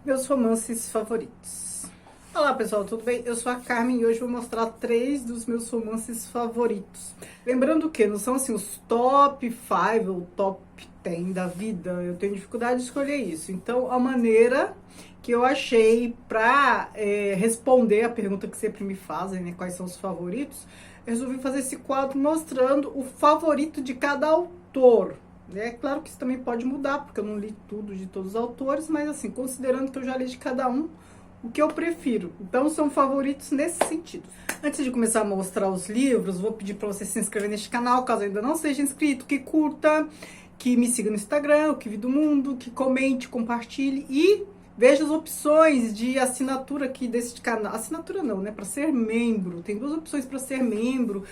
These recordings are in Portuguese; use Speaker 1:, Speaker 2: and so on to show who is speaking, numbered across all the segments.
Speaker 1: Meus romances favoritos. Olá pessoal, tudo bem? Eu sou a Carmen e hoje vou mostrar 3 dos meus romances favoritos. Lembrando que não são assim os top 5 ou top 10 da vida, eu tenho dificuldade de escolher isso. Então a maneira que eu achei para responder a pergunta que sempre me fazem, né, quais são os favoritos, eu resolvi fazer esse quadro mostrando o favorito de cada autor. É claro que isso também pode mudar, porque eu não li tudo de todos os autores, mas assim, considerando que eu já li de cada um, o que eu prefiro. Então, são favoritos nesse sentido. Antes de começar a mostrar os livros, vou pedir para você se inscrever neste canal, caso ainda não seja inscrito, que curta, que me siga no Instagram, o Que Vi do Mundo, que comente, compartilhe e veja as opções de assinatura aqui desse canal. Assinatura não, né? Para ser membro. Tem 2 opções para ser membro.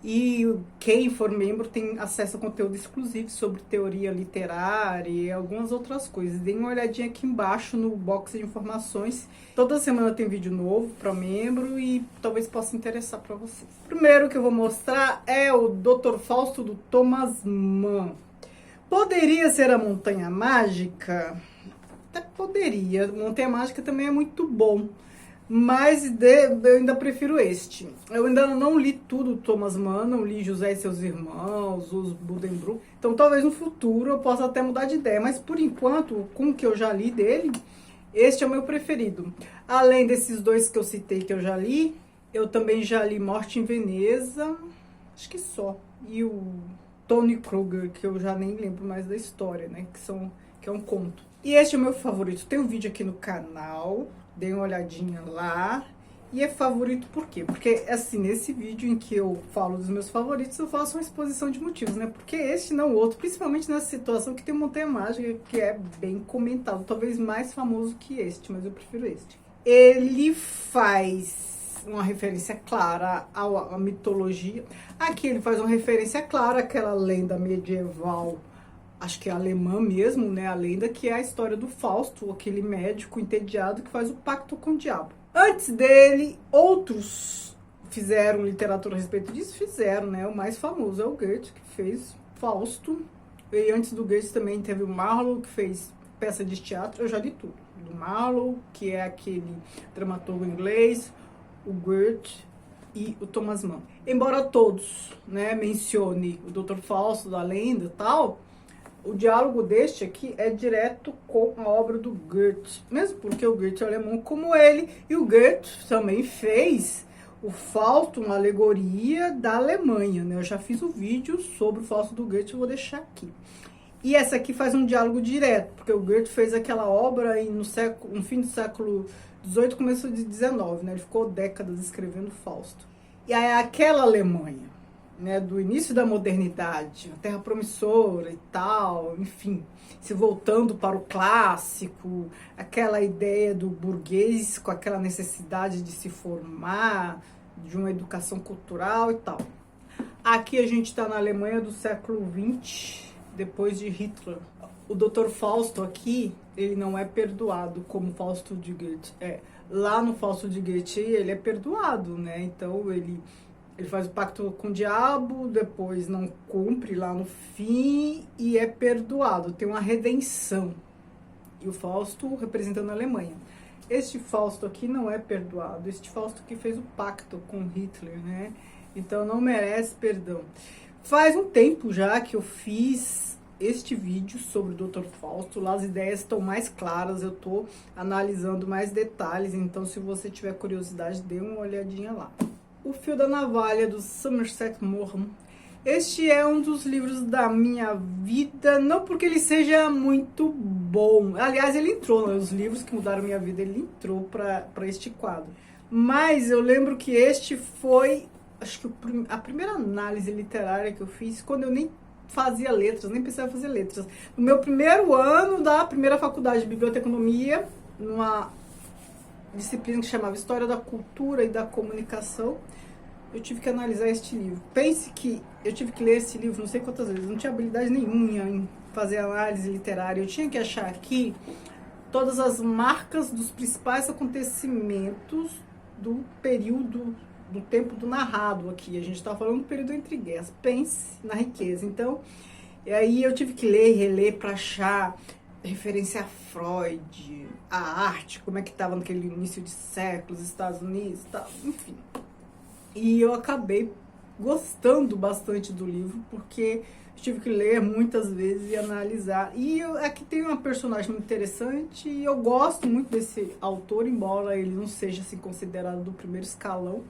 Speaker 1: E quem for membro tem acesso a conteúdo exclusivo sobre teoria literária e algumas outras coisas. Dêem uma olhadinha aqui embaixo no box de informações. Toda semana tem vídeo novo para membro e talvez possa interessar para vocês. O primeiro que eu vou mostrar é o Dr. Fausto, do Thomas Mann. Poderia ser a Montanha Mágica? Até poderia. Montanha Mágica também é muito bom. Mas eu ainda prefiro este. Eu ainda não li tudo do Thomas Mann, não li José e seus irmãos, os Buddenbrook. Então talvez no futuro eu possa até mudar de ideia. Mas por enquanto, com o que eu já li dele, este é o meu preferido. Além desses 2 que eu citei que eu já li, eu também já li Morte em Veneza, acho que só. E o Tony Kruger, que eu já nem lembro mais da história, né? Que é um conto. E este é o meu favorito. Tem um vídeo aqui no canal. Dê uma olhadinha lá. E é favorito por quê? Porque, assim, nesse vídeo em que eu falo dos meus favoritos, eu faço uma exposição de motivos, né? Porque este não o outro, principalmente nessa situação que tem Montanha Mágica, que é bem comentado, talvez mais famoso que este, mas eu prefiro este. Ele faz uma referência clara à mitologia. Aqui ele faz uma referência clara àquela lenda medieval, acho que é alemã mesmo, né? A lenda que é a história do Fausto, aquele médico entediado que faz o pacto com o diabo. Antes dele, outros fizeram literatura a respeito disso, fizeram, né? O mais famoso é o Goethe, que fez Fausto. E antes do Goethe também teve o Marlowe, que fez peça de teatro. Eu já li tudo. Do Marlowe, que é aquele dramaturgo inglês, o Goethe e o Thomas Mann. Embora todos, né, mencione o Dr. Fausto da lenda e tal, o diálogo deste aqui é direto com a obra do Goethe, mesmo porque o Goethe é alemão como ele, e o Goethe também fez o Fausto, uma alegoria da Alemanha, né? Eu já fiz um vídeo sobre o Fausto do Goethe, eu vou deixar aqui. E essa aqui faz um diálogo direto, porque o Goethe fez aquela obra aí no fim do século XVIII, começo de XIX, né? Ele ficou décadas escrevendo Fausto. E aí aquela Alemanha, né, do início da modernidade, a terra promissora e tal, enfim, se voltando para o clássico, aquela ideia do burguês com aquela necessidade de se formar, de uma educação cultural e tal. Aqui a gente está na Alemanha do século XX, depois de Hitler. O Dr. Fausto aqui, ele não é perdoado como Fausto de Goethe. Lá no Fausto de Goethe ele é perdoado, né? Então ele faz o pacto com o diabo, depois não cumpre lá no fim e é perdoado. Tem uma redenção. E o Fausto representando a Alemanha. Este Fausto aqui não é perdoado. Este Fausto que fez o pacto com Hitler, né? Então não merece perdão. Faz um tempo já que eu fiz este vídeo sobre o Dr. Fausto. Lá as ideias estão mais claras, eu estou analisando mais detalhes. Então se você tiver curiosidade, dê uma olhadinha lá. O Fio da Navalha, do Somerset Maugham. Este é um dos livros da minha vida, não porque ele seja muito bom. Aliás, ele entrou nos livros que mudaram minha vida, ele entrou para este quadro. Mas eu lembro que este foi, acho que a primeira análise literária que eu fiz, quando eu nem fazia letras, nem pensava em fazer letras. No meu primeiro ano da primeira faculdade de biblioteconomia, numa disciplina que chamava História da Cultura e da Comunicação, eu tive que analisar este livro. Pense que eu tive que ler esse livro não sei quantas vezes, não tinha habilidade nenhuma em fazer análise literária, eu tinha que achar aqui todas as marcas dos principais acontecimentos do período, do tempo do narrado aqui. A gente está falando do período entre guerras. Pense na riqueza. Então, aí eu tive que ler e reler para achar referência a Freud, a arte, como é que estava naquele início de século, os Estados Unidos e tal, enfim. E eu acabei gostando bastante do livro, porque tive que ler muitas vezes e analisar. E aqui tem uma personagem muito interessante e eu gosto muito desse autor, embora ele não seja assim, considerado do primeiro escalão.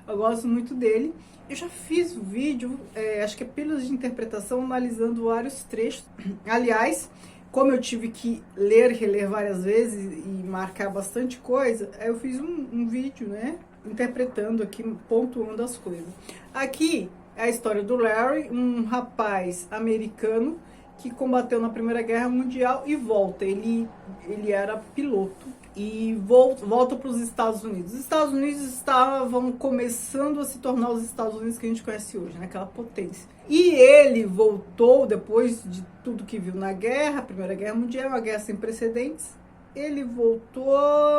Speaker 1: Eu gosto muito dele. Eu já fiz um vídeo, acho que é Pílulas de Interpretação, analisando vários trechos. Aliás, como eu tive que ler e reler várias vezes e marcar bastante coisa, eu fiz um vídeo, né? Interpretando aqui, pontuando as coisas. Aqui é a história do Larry, um rapaz americano que combateu na Primeira Guerra Mundial e volta. Ele era piloto e volta para os Estados Unidos. Os Estados Unidos estavam começando a se tornar os Estados Unidos que a gente conhece hoje, né? Aquela potência. E ele voltou, depois de tudo que viu na guerra, Primeira Guerra Mundial, uma guerra sem precedentes, ele voltou,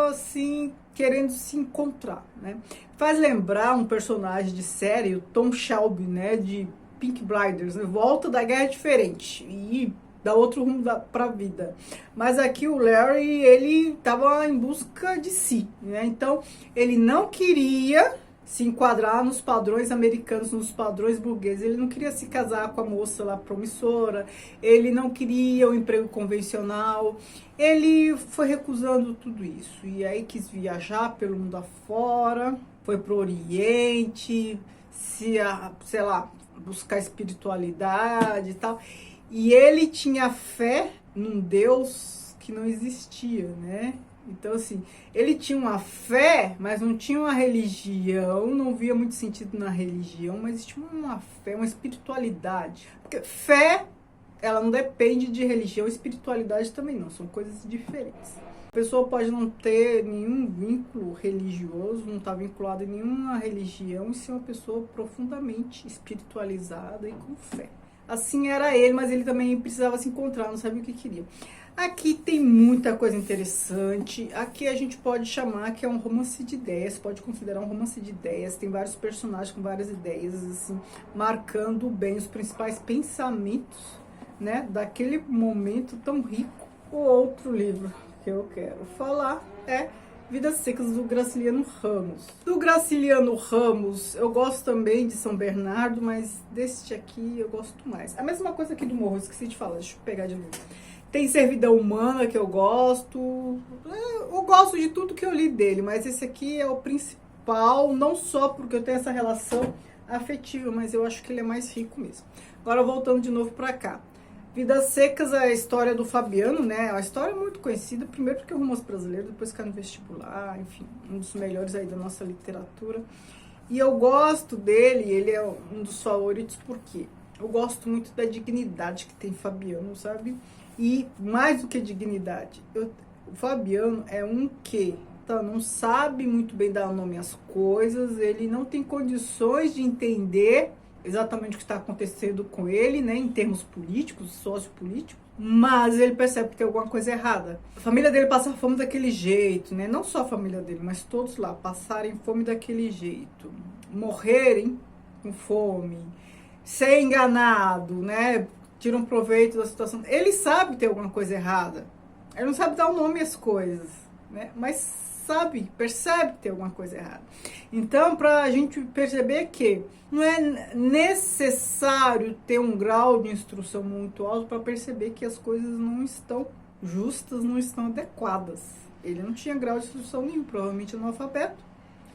Speaker 1: assim, querendo se encontrar, né? Faz lembrar um personagem de série, o Tom Shelby, né, de Peaky Blinders, né? Volta da guerra diferente e dá outro rumo para a vida. Mas aqui o Larry, ele estava em busca de si, né? Então, ele não queria se enquadrar nos padrões americanos, nos padrões burgueses. Ele não queria se casar com a moça lá promissora, ele não queria um emprego convencional, ele foi recusando tudo isso. E aí quis viajar pelo mundo afora, foi pro Oriente, sei lá, buscar espiritualidade e tal. E ele tinha fé num Deus que não existia, né? Então, assim, ele tinha uma fé, mas não tinha uma religião, não via muito sentido na religião, mas tinha uma fé, uma espiritualidade. Porque fé, ela não depende de religião, espiritualidade também não, são coisas diferentes. A pessoa pode não ter nenhum vínculo religioso, não estar vinculada em nenhuma religião e ser uma pessoa profundamente espiritualizada e com fé. Assim era ele, mas ele também precisava se encontrar, não sabia o que queria. Aqui tem muita coisa interessante. Aqui a gente pode chamar que é um romance de ideias, pode considerar um romance de ideias. Tem vários personagens com várias ideias, assim, marcando bem os principais pensamentos, né, daquele momento tão rico. O outro livro que eu quero falar é Vidas Secas, do Graciliano Ramos. Do Graciliano Ramos, eu gosto também de São Bernardo, mas deste aqui eu gosto mais. A mesma coisa aqui do Morro, esqueci de falar, deixa eu pegar de novo. Tem Servidão Humana, que eu gosto. Eu gosto de tudo que eu li dele, mas esse aqui é o principal, não só porque eu tenho essa relação afetiva, mas eu acho que ele é mais rico mesmo. Agora, voltando de novo para cá. Vidas Secas é a história do Fabiano, né? É uma história muito conhecida, primeiro porque é um romance brasileiro, depois cai no vestibular, enfim, um dos melhores aí da nossa literatura. E eu gosto dele, ele é um dos favoritos porque eu gosto muito da dignidade que tem Fabiano, sabe? E mais do que dignidade, o Fabiano é um que não sabe muito bem dar nome às coisas, ele não tem condições de entender exatamente o que está acontecendo com ele, né, em termos políticos, sociopolíticos, mas ele percebe que tem alguma coisa errada. A família dele passa fome daquele jeito, né, não só a família dele, mas todos lá passarem fome daquele jeito, morrerem com fome, ser enganado, né, tiram proveito da situação. Ele sabe que tem alguma coisa errada. Ele não sabe dar o nome às coisas, né? Mas percebe que tem alguma coisa errada. Então, para a gente perceber que não é necessário ter um grau de instrução muito alto para perceber que as coisas não estão justas, não estão adequadas. Ele não tinha grau de instrução nenhum, provavelmente analfabeto,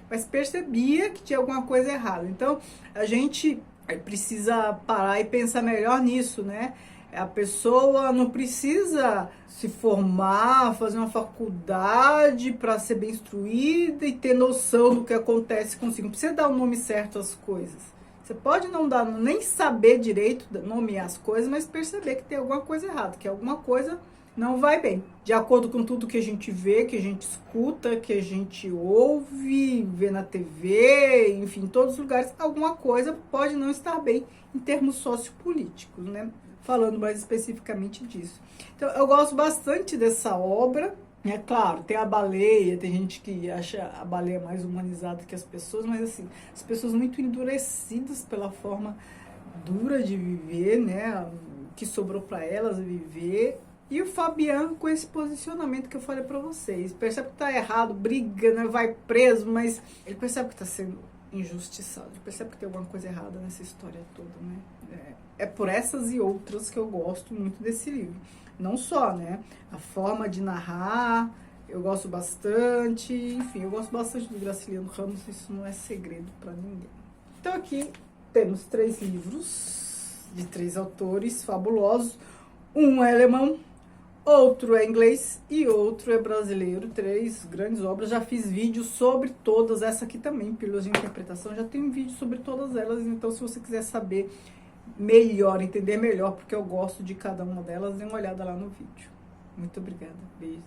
Speaker 1: mas percebia que tinha alguma coisa errada. Então, a gente precisa parar e pensar melhor nisso, né? A pessoa não precisa se formar, fazer uma faculdade para ser bem instruída e ter noção do que acontece consigo. Não precisa dar o nome certo às coisas. Você pode não dar, nem saber direito nomear as coisas, mas perceber que tem alguma coisa errada, que alguma coisa não vai bem. De acordo com tudo que a gente vê, que a gente escuta, que a gente ouve, vê na TV, enfim, em todos os lugares, alguma coisa pode não estar bem em termos sociopolíticos, né? Falando mais especificamente disso. Então, eu gosto bastante dessa obra. É claro, tem a baleia, tem gente que acha a baleia mais humanizada que as pessoas, mas assim, as pessoas muito endurecidas pela forma dura de viver, né? Que sobrou para elas viver. E o Fabiano com esse posicionamento que eu falei pra vocês. Percebe que tá errado, briga, né, vai preso, mas ele percebe que tá sendo injustiçado. Ele percebe que tem alguma coisa errada nessa história toda, né? É por essas e outras que eu gosto muito desse livro. Não só, né? A forma de narrar, eu gosto bastante. Enfim, eu gosto bastante do Graciliano Ramos, isso não é segredo pra ninguém. Então aqui temos 3 livros de 3 autores fabulosos. Um é alemão, outro é inglês e outro é brasileiro. 3 grandes obras. Já fiz vídeos sobre todas. Essa aqui também, Pílulas de Interpretação. Já tem um vídeo sobre todas elas. Então, se você quiser saber melhor, entender melhor, porque eu gosto de cada uma delas, dê uma olhada lá no vídeo. Muito obrigada. Beijos.